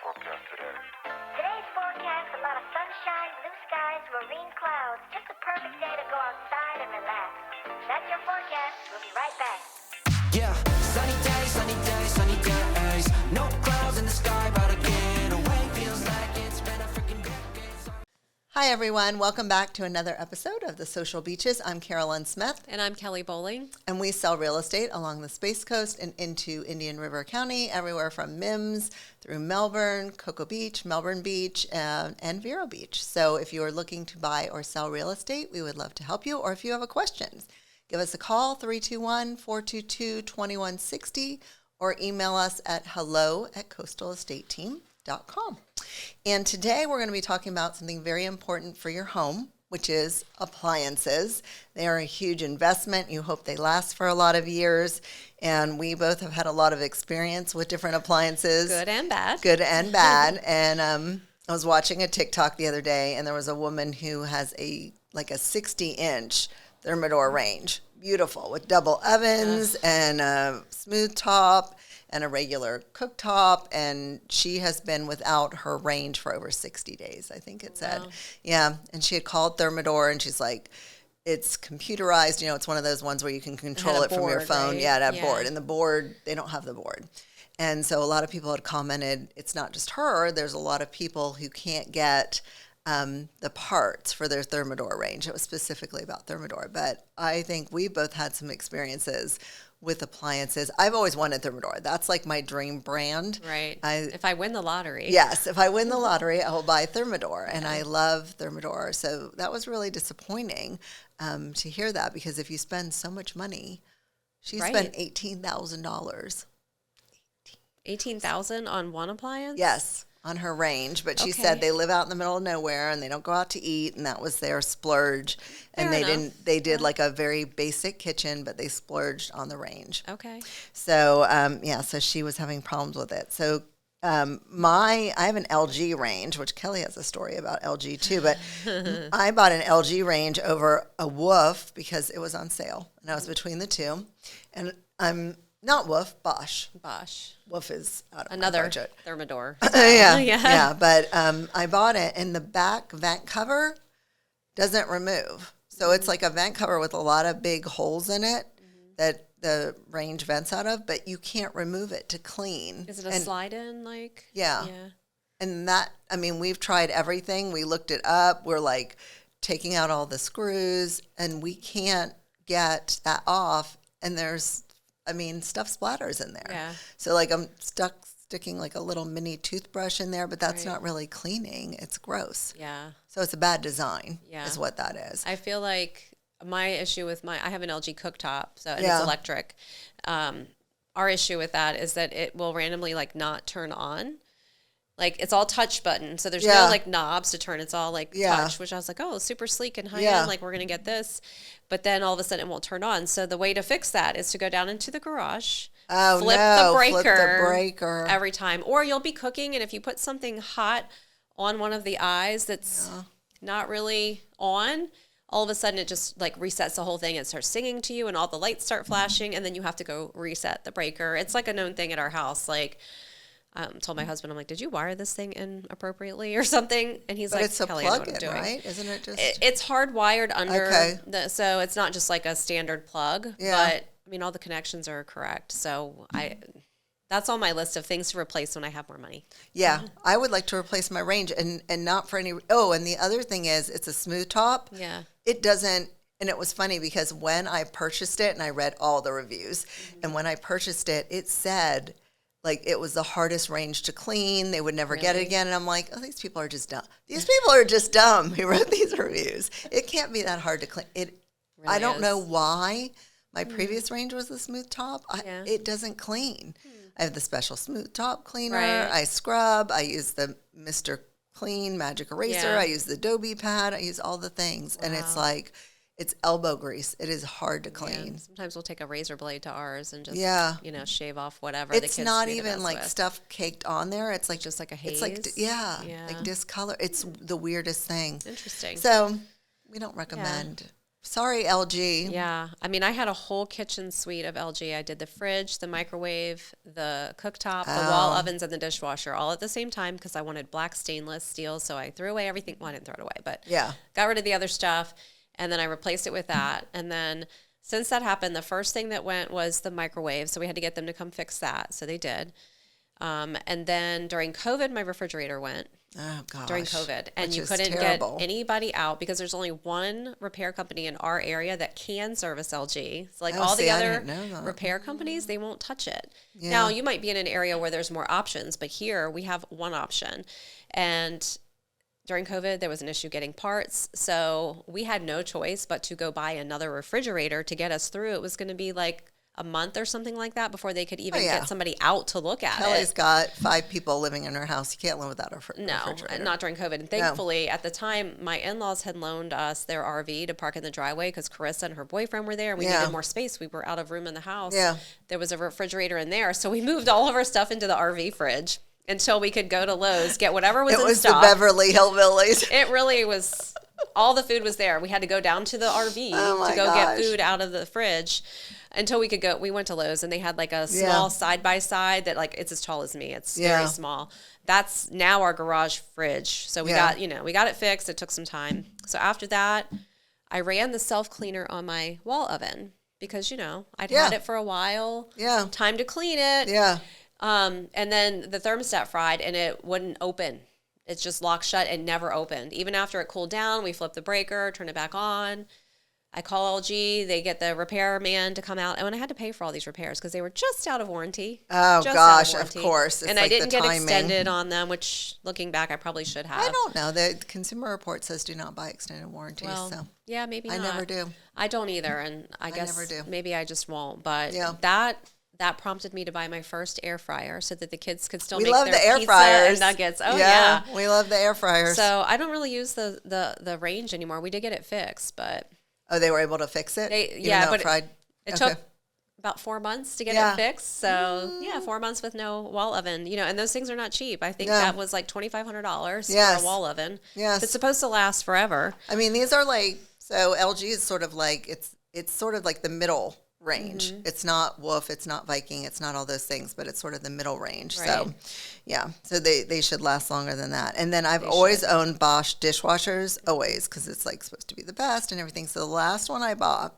forecast today? Today's forecast, a lot of sunshine, blue skies, marine clouds. Just a perfect day to go outside and relax. That's your forecast. We'll be right back. Yeah, sunny days, sunny days, sunny days. No clouds in the sky, about to get away. Feels like it's been a freaking decade. Hi, everyone. Welcome back to another episode of The Social Beaches. I'm Carolyn Smith. And I'm Kelly Bowling. And we sell real estate along the Space Coast and into Indian River County, everywhere from Mims through Melbourne, Cocoa Beach, Melbourne Beach, and Vero Beach. So if you are looking to buy or sell real estate, we would love to help you. Or if you have a question, give us a call, 321-422-2160, or email us at hello@coastalestateteam.com. And today we're going to be talking about something very important for your home, which is appliances. They are a huge investment. You hope they last for a lot of years. And we both have had a lot of experience with different appliances. Good and bad. Good and bad. And I was watching a TikTok the other day, and there was a woman who has a 60-inch thermidor range. Beautiful, with double ovens and a smooth top and a regular cooktop, and she has been without her range for over 60 days, I think it said. Wow. Yeah, and she had called Thermidor, and she's like, it's computerized. You know, it's one of those ones where you can control it from your phone. Right? Yeah, it had a board. And the board, they don't have the board. And so a lot of people had commented, it's not just her. There's a lot of people who can't get the parts for their Thermidor range. It was specifically about Thermidor. But I think we both had some experiences with appliances. I've always wanted Thermidor. That's like my dream brand. Right. If I win the lottery. Yes. If I win the lottery, I will buy Thermidor. And I love Thermidor. So that was really disappointing to hear that, because if you spend so much money, she spent $18,000. $18,000 on one appliance? Yes, on her range. But she said they live out in the middle of nowhere and they don't go out to eat, and that was their splurge. And they did like a very basic kitchen, but they splurged on the range. Okay. So so she was having problems with it. So I have an LG range, which Kelly has a story about LG too, but I bought an LG range over a Woof because it was on sale, and I was between the two. And I'm not Woof, Bosch. Woof is out of another my budget. Thermidor. Yeah. But I bought it, and the back vent cover doesn't remove. So it's like a vent cover with a lot of big holes in it that the range vents out of, but you can't remove it to clean. Is it a slide-in, like? Yeah. And that, I mean, we've tried everything. We looked it up. We're like taking out all the screws, and we can't get that off. And stuff splatters in there. Yeah. So like I'm sticking like a little mini toothbrush in there, but that's not really cleaning. It's gross. Yeah. So it's a bad design is what that is. I feel like my issue with I have an LG cooktop, and it's electric. Our issue with that is that it will randomly not turn on. Like, it's all touch button, so there's no knobs to turn. It's all touch, which I was like, oh, super sleek and high end. Like, we're gonna get this, but then all of a sudden it won't turn on. So the way to fix that is to go down into the garage, flip the breaker every time, or you'll be cooking, and if you put something hot on one of the eyes that's not really on, all of a sudden it just resets the whole thing. It starts singing to you, and all the lights start flashing, and then you have to go reset the breaker. It's like a known thing at our house. Told my husband, I'm like, did you wire this thing in appropriately or something? And he's like, it's a Kelly, I know what I'm plug-in, doing. right? Isn't it just? It's hardwired under, so it's not just like a standard plug. Yeah. But I mean, all the connections are correct. So that's on my list of things to replace when I have more money. Yeah, I would like to replace my range, and not for any. Oh, and the other thing is, it's a smooth top. Yeah. It doesn't. And it was funny because when I purchased it, and I read all the reviews, and when I purchased it, it said it was the hardest range to clean. They would never get it again. And I'm like, oh, these people are just dumb. These people are just dumb who wrote these reviews. It can't be that hard to clean. I don't know why my previous range was the smooth top. It doesn't clean. I have the special smooth top cleaner. Right. I scrub. I use the Mr. Clean Magic Eraser. I use the Adobe pad. I use all the things. Wow. And it's it's elbow grease. It is hard to clean. Yeah. Sometimes we'll take a razor blade to ours and just, shave off whatever it's the kids not need to even mess with. Stuff caked on there. It's just like a haze. It's like discolor. It's the weirdest thing. Interesting. So we don't recommend Sorry, LG. Yeah. I mean, I had a whole kitchen suite of LG. I did the fridge, the microwave, the cooktop, the wall ovens, and the dishwasher all at the same time because I wanted black stainless steel. So I threw away everything. Well, I didn't throw it away, but got rid of the other stuff. And then I replaced it with that. And then since that happened, the first thing that went was the microwave. So we had to get them to come fix that. So they did. And then during COVID, my refrigerator went. Oh, gosh. During COVID. And Which you is couldn't terrible. get anybody out because there's only one repair company in our area that can service LG. So like all the I other didn't know that. repair companies, they won't touch it. Yeah. Now, you might be in an area where there's more options, but here we have one option. And during COVID, there was an issue getting parts. So we had no choice but to go buy another refrigerator to get us through. It was going to be like a month or something like that before they could even get somebody out to look at Kelly's it. got 5 people living in her house. You can't live without a refrigerator. No, not during COVID. And thankfully, at the time, my in-laws had loaned us their RV to park in the driveway because Carissa and her boyfriend were there, and we needed more space. We were out of room in the house. Yeah. There was a refrigerator in there, so we moved all of our stuff into the RV fridge until we could go to Lowe's, get whatever was in stock. It was the Beverly Hillbillies. It really was. All the food was there. We had to go down to the RV to go get food out of the fridge until we could go. We went to Lowe's and they had like a small side by side that like it's as tall as me. It's very small. That's now our garage fridge. So we got it fixed. It took some time. So after that, I ran the self cleaner on my wall oven because I'd had it for a while. Yeah. Time to clean it. Yeah. And then the thermostat fried and it wouldn't open. It's just locked shut and never opened. Even after it cooled down, we flipped the breaker, turned it back on. I call LG. They get the repair man to come out. And I had to pay for all these repairs because they were just out of warranty. Oh, gosh, of course. It's and like I didn't the get timing. extended on them, which looking back, I probably should have. I don't know. The Consumer Report says do not buy extended warranties. Well, so yeah, maybe I not. never do. I don't either. And I guess never do. maybe I just won't. But that prompted me to buy my first air fryer so that the kids could still make their the air pizza fryers. and nuggets. Oh, yeah. We love the air fryers. So I don't really use the range anymore. We did get it fixed, but... Oh, they were able to fix it? But it Okay. took about 4 months to get it fixed. So, 4 months with no wall oven. And those things are not cheap. I think that was like $2,500 for a wall oven. Yes. It's supposed to last forever. I mean, these are like, so LG is sort of like, it's sort of like the middle range. Mm-hmm. It's not Wolf, it's not Viking, it's not all those things, but it's sort of the middle range. Right. So, so they should last longer than that. And then I've always owned Bosch dishwashers, always, because it's like supposed to be the best and everything. So the last one I bought,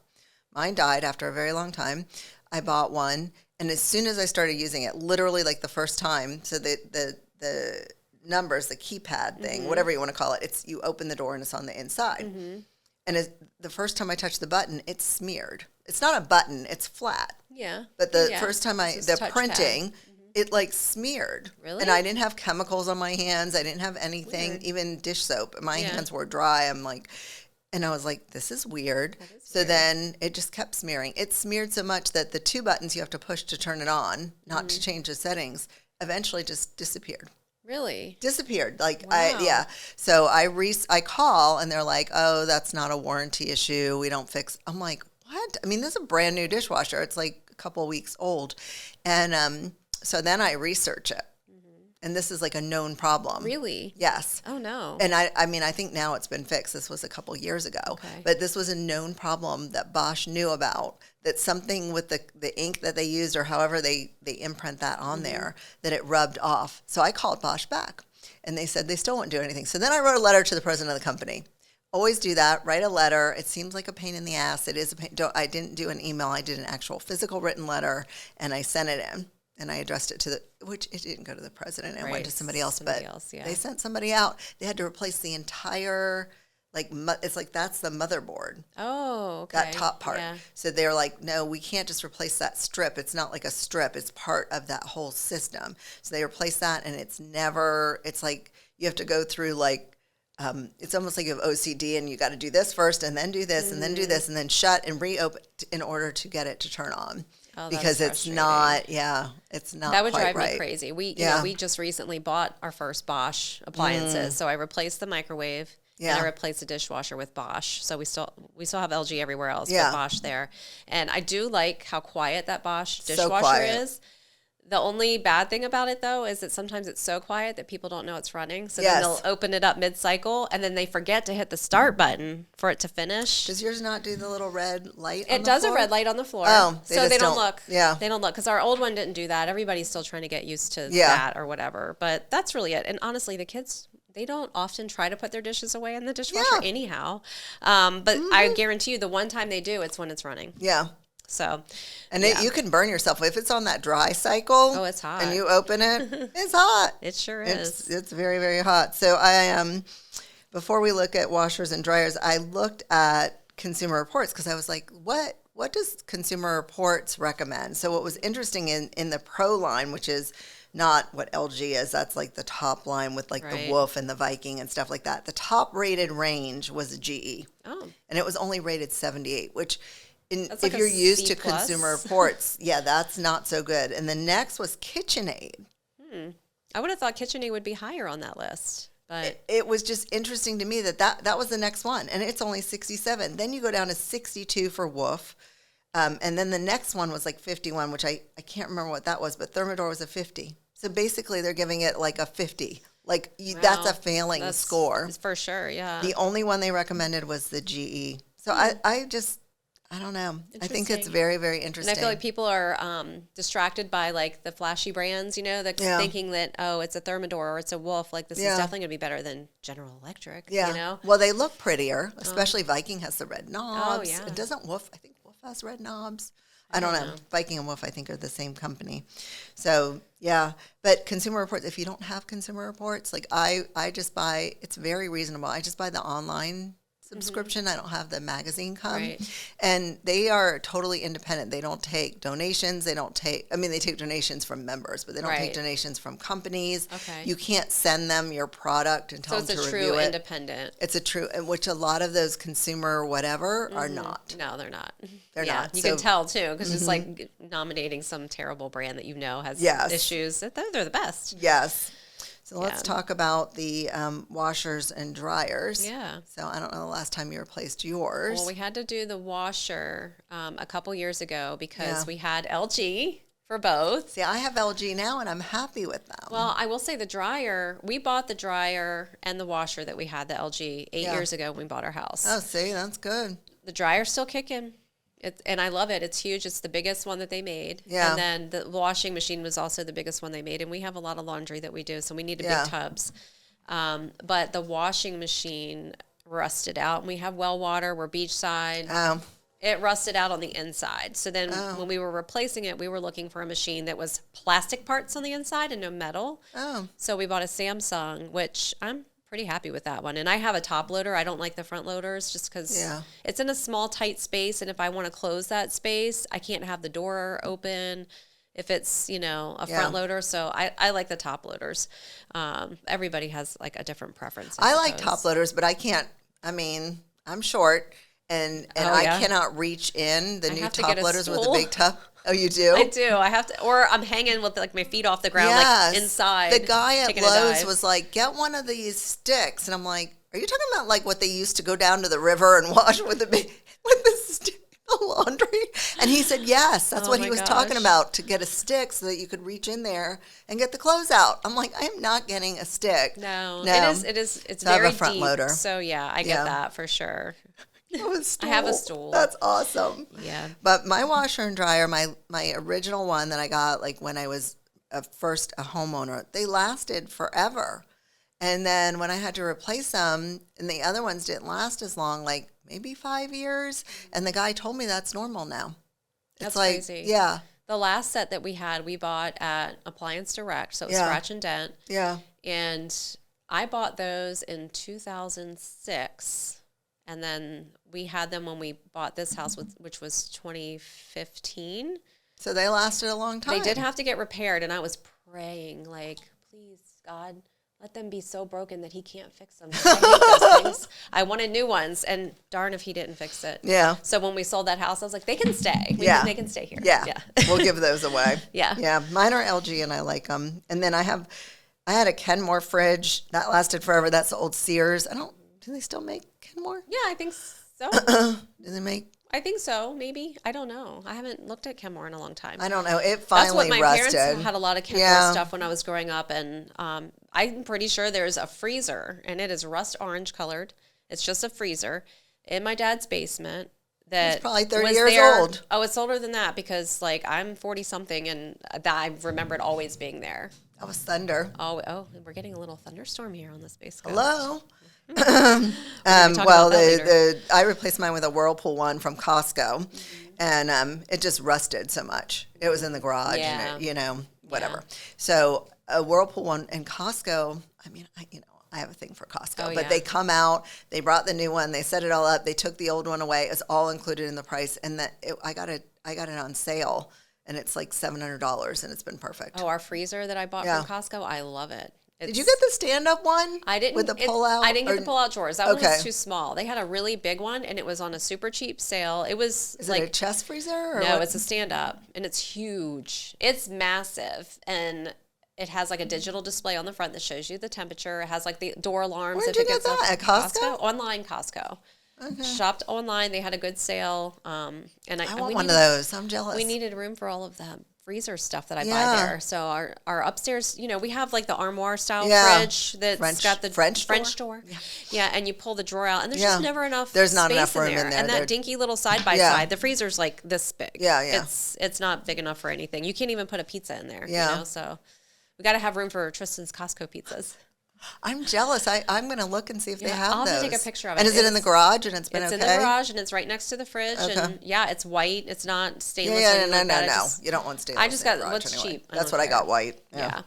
mine died after a very long time. I bought one, and as soon as I started using it, literally like the first time, so the numbers, the keypad thing, whatever you want to call it, it's you open the door and it's on the inside. Mm-hmm. And the first time I touched the button, it's smeared. It's not a button, it's flat. Yeah. But the first time the printing, pad. it like smeared. Really? And I didn't have chemicals on my hands. I didn't have anything, even dish soap. My hands were dry. And I was like, this is weird. So then it just kept smearing. It smeared so much that the 2 buttons you have to push to turn it on, not to change the settings, eventually just disappeared. Really? Disappeared. Like, Wow. So I call and they're like, oh, that's not a warranty issue. We don't fix. I'm like, what? I mean, this is a brand new dishwasher. It's like a couple weeks old. And so then I research it. And this is like a known problem. Really? Yes. Oh, no. And I mean, I think now it's been fixed. This was a couple years ago. Okay. But this was a known problem that Bosch knew about, that something with the ink that they used or however they imprint that on there, that it rubbed off. So I called Bosch back, and they said they still wouldn't do anything. So then I wrote a letter to the president of the company. Always do that. Write a letter. It seems like a pain in the ass. It is a pain. I didn't do an email. I did an actual physical written letter, and I sent it in. And I addressed it to which it didn't go to the president. It went to somebody else. They sent somebody out. They had to replace the entire, it's like that's the motherboard. Oh, okay. That top part. Yeah. So they're like, no, we can't just replace that strip. It's not like a strip. It's part of that whole system. So they replace that, and it's like you have to go through it's almost like you have OCD and you got to do this first and then do this and then do this and then shut and reopen in order to get it to turn on. Oh, because it's not, it's not. That would quite drive right. me crazy. We just recently bought our first Bosch appliances, so I replaced the microwave and I replaced the dishwasher with Bosch. So we still have LG everywhere else, but Bosch there. And I do like how quiet that Bosch dishwasher is. The only bad thing about it, though, is that sometimes it's so quiet that people don't know it's running. So Yes. then they'll open it up mid-cycle, and then they forget to hit the start button for it to finish. Does yours not do the little red light on It the does floor? a red light on the floor. Oh, they so just they don't don't- look. yeah. They don't look, because our old one didn't do that. Everybody's still trying to get used to Yeah. that or whatever. But that's really it. And honestly, the kids, they don't often try to put their dishes away in the dishwasher Yeah. anyhow. But I guarantee you the one time they do, it's when it's running. Yeah. So, And yeah. you can burn yourself. If it's on that dry cycle. Oh, it's hot. And you open it, it's hot. It sure is. It's very, very hot. So before we look at washers and dryers, I looked at Consumer Reports because I was like, what does Consumer Reports recommend? So what was interesting in the Pro line, which is not what LG is, that's like the top line with like Right. the Wolf and the Viking and stuff like that. The top rated range was GE. Oh. And it was only rated 78, which That's if like a you're used C+. to Consumer Reports, yeah, that's not so good. And the next was KitchenAid. I would have thought KitchenAid would be higher on that list. But It was just interesting to me that was the next one, and it's only 67. Then you go down to 62 for Wolf, and then the next one was like 51, which I can't remember what that was, but Thermador was a 50. So basically, they're giving it like a 50. Like that's a failing that's score. for sure, yeah. The only one they recommended was the GE. So I don't know. I think it's Interesting. very, very And interesting. I feel like people are distracted by like the flashy brands, thinking that, oh, it's a Thermador or it's a Wolf. Like this is Yeah. definitely going to be better than General Electric, Yeah. you know? Well, they look prettier, especially Viking has the red knobs. yeah. It doesn't Wolf. I think Wolf has red knobs. I don't know. Viking and Wolf, I think, are the same company. So, yeah. But Consumer Reports, if you don't have Consumer Reports, like I just buy, it's very reasonable. I just buy the online subscription. I don't have the magazine come. Right. And they are totally independent. They don't take donations. They take donations from members, but they don't take Right. donations from companies. Okay. You can't send them your product and So tell it's them to a review true it. independent. It's a true, and which a lot of those consumer whatever are not. No, they're not. They're yeah, not. You So- can tell too, because it's like nominating some terrible brand that has Yes. issues. They're the best. Yes. So let's Yeah. talk about the washers and dryers. Yeah. So I don't know the last time you replaced yours. Well, we had to do the washer a couple years ago because Yeah. we had LG for both. See, I have LG now, and I'm happy with them. Well, I will say the dryer, we bought the dryer and the washer that we had, the LG, 8 Yeah. years ago when we bought our house. Oh, see, that's good. The dryer's still kicking. And I love it. It's huge. It's the biggest one that they made. Yeah. And then the washing machine was also the biggest one they made. And we have a lot of laundry that we do, so we needed Yeah. big tubs. But the washing machine rusted out. And we have well water. We're beachside. It rusted out on the inside. So then when we were replacing it, we were looking for a machine that was plastic parts on the inside and no metal. Oh. So we bought a Samsung, which I'm pretty happy with that one. And I have a top loader. I don't like the front loaders just because Yeah. it's in a small, tight space. And if I want to close that space, I can't have the door open if it's, a Yeah. front loader. So I like the top loaders. Everybody has like a different preference. I like suppose. top loaders, but I can't. I mean, I'm short, and Oh, I yeah? cannot reach in the I new have to top get a loaders with a stool. big tub. Oh, you do? I do. I have to, or I'm hanging with like my feet off the ground, Yes. like inside. The guy at taking a Lowe's dive. was like, "Get one of these sticks," and I'm like, "Are you talking about like what they used to go down to the river and wash with the laundry?" And he said, "Yes, that's Oh what my he was talking gosh. about, to get a stick so that you could reach in there and get the clothes out." I'm like, "I am not getting a stick." No, No. it's So I have very a front deep. loader. So yeah, I Yeah. get that for sure. I have a stool. That's awesome. Yeah. But my washer and dryer, my original one that I got like when I was first a homeowner, they lasted forever. And then when I had to replace them, and the other ones didn't last as long, like maybe 5 years. And the guy told me that's normal now. It's That's like, crazy. yeah, The last set that we had, we bought at Appliance Direct, so it was Yeah. scratch and dent. yeah. And I bought those in 2006. And then we had them when we bought this house, which was 2015. So they lasted a long time. They did have to get repaired, and I was praying, like, please, God, let them be so broken that he can't fix them. I hate those things. I wanted new ones, and darn if he didn't fix it. Yeah. So when we sold that house, I was like, they can stay. They can stay here. Yeah. Yeah. We'll give those away. Yeah. Yeah. Mine are LG and I like them. And then I had a Kenmore fridge that lasted forever. That's the old Sears. Do they still make Kenmore? Yeah, I think so. Do they make? I think so. Maybe. I don't know. I haven't looked at Kenmore in a long time. I don't know. It That's finally what my rusted. parents had a lot of Kenmore stuff when I was growing up, and I'm pretty sure there's a freezer, and it is rust orange colored. It's just a freezer in my dad's basement. That It's probably 30 was years there. old. Oh, it's older than that because like I'm 40 something, and that I remember it always being there. That was thunder. Oh, we're getting a little thunderstorm here on the Space Coast. Hello. Well, I replaced mine with a Whirlpool one from Costco, and it just rusted so much. It was in the garage, and whatever. Yeah. So a Whirlpool one and Costco. I mean, I have a thing for Costco, but yeah. they come out. They brought the new one. They set it all up. They took the old one away. It was all included in the price, and I got it on sale, and it's like $700, and it's been perfect. Oh, our freezer that I bought from Costco, I love it. Did you get the stand-up one? I didn't. With the pull-out? I didn't get the pull-out drawers. That one Okay. was too small. They had a really big one, and it was on a super cheap sale. It was Is like it a chest freezer? Or no, what? it's a stand-up, and it's huge. It's massive, and it has like a digital display on the front that shows you the temperature. It has like the door alarms. Where'd if you it get gets that? off- At Costco? Online Costco. Okay. Shopped online. They had a good sale. And I we want one of needed- those. I'm jealous. We needed room for all of the freezer stuff that I Yeah. buy there. So our upstairs, we have like the armoire style Yeah. fridge that's got the French door. Yeah, and you pull the drawer out, and there's Yeah. just never enough. There's not space enough room in there. And They're- that dinky little side by Yeah. side, the freezer's like this big. Yeah. It's not big enough for anything. You can't even put a pizza in there. Yeah. So we got to have room for Tristan's Costco pizzas. I'm jealous. I'm going to look and see if they have I'll those. have to take a picture of it. And is it in the garage and it's been It's okay? in the garage, and it's right next to the fridge. Okay. And it's white. It's not stainless. or Yeah, anything like that. no. You don't want stainless. I just in the got garage what's anyway. cheap. I That's don't what I care. got, white. Yeah.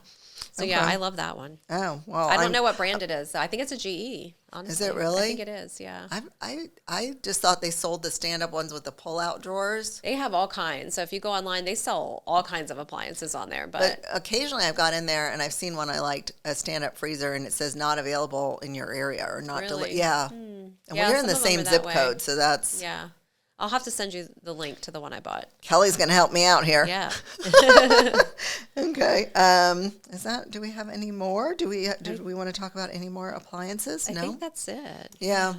So Okay. I love that one. Oh, well. I don't know what brand it is. I think it's a GE. Honestly, it really? I think it is. Yeah. I just thought they sold the stand-up ones with the pull-out drawers. They have all kinds. So if you go online, they sell all kinds of appliances on there. But occasionally I've got in there and I've seen one I liked, a stand-up freezer, and it says not available in your area or not Really? Yeah. And Yeah, we're in the some of them same are that zip way. code, so that's yeah, I'll have to send you the link to the one I bought. Kelly's going to help me out here. Yeah. Okay. Do we have any more? Do we want to talk about any more appliances? I No. think that's it. Yeah.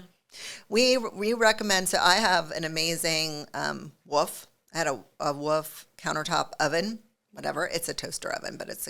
We recommend, so I have an amazing Wolf. I had a Wolf countertop oven, whatever. It's a toaster oven, but it's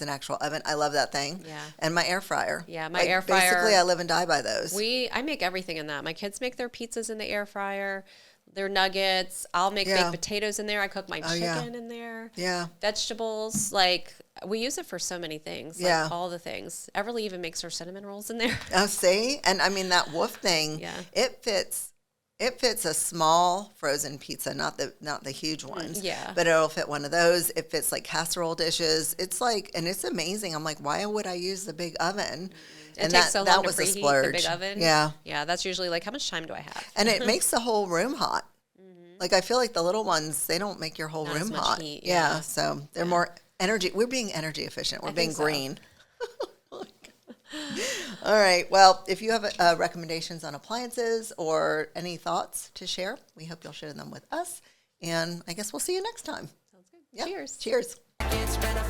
an actual oven. I love that thing. Yeah. And my air fryer. Yeah, my air fryer. Basically, I live and die by those. I make everything in that. My kids make their pizzas in the air fryer, their nuggets. I'll make baked potatoes in there. I cook my chicken in there. Yeah. Vegetables. Like, we use it for so many things. Like, Yeah. all the things. Everly even makes her cinnamon rolls in there. Oh, see? And I mean, that Wolf thing, it fits a small frozen pizza, not the huge ones. Yeah. But it'll fit one of those. It fits like casserole dishes. It's like, and it's amazing. I'm like, why would I use the big oven? It takes so long that to was a preheat the splurge. big oven. Yeah. Yeah, that's usually like, how much time do I have? And it makes the whole room hot. Like, I feel like the little ones, they don't make your whole Not as room much hot. heat, yeah. yeah. So they're more energy. We're being energy efficient. We're being think so. green. All right. Well, if you have recommendations on appliances or any thoughts to share, we hope you'll share them with us. And I guess we'll see you next time. Sounds good. Yeah. Cheers. Cheers. It's been a